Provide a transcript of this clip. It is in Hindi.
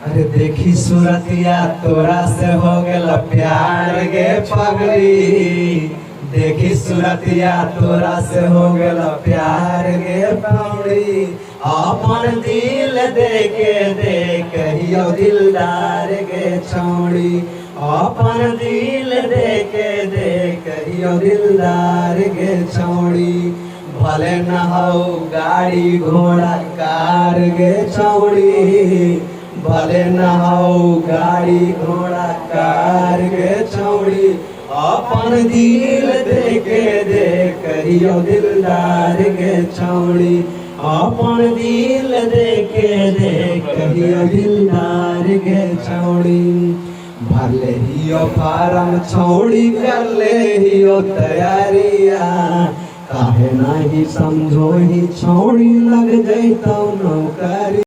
अरे देखी सूरतिया तोरा से हो गल प्यार गे पगली। देखी सूरतिया तोरा से हो गल प्यार गे पगली। अपन दिल देके देखियो दिलदार गे छौड़ी। अपन दिल देके देखियो दिलदार गे छौड़ी। भले न हो गाड़ी घोड़ा कार गे छौड़ी। भले न हो गाड़ी घोड़ा कार गे छौड़ी। अपन दिल देके देखियो दिलदार गे छौड़ी। अपन दिल देके देखियो दिलदार गे छौड़ी। भले हियो फारम छौड़ी कर ले हियो तैयारिया। काहे नहीं समझो ही छौड़ी लग जैतौ नौकरी।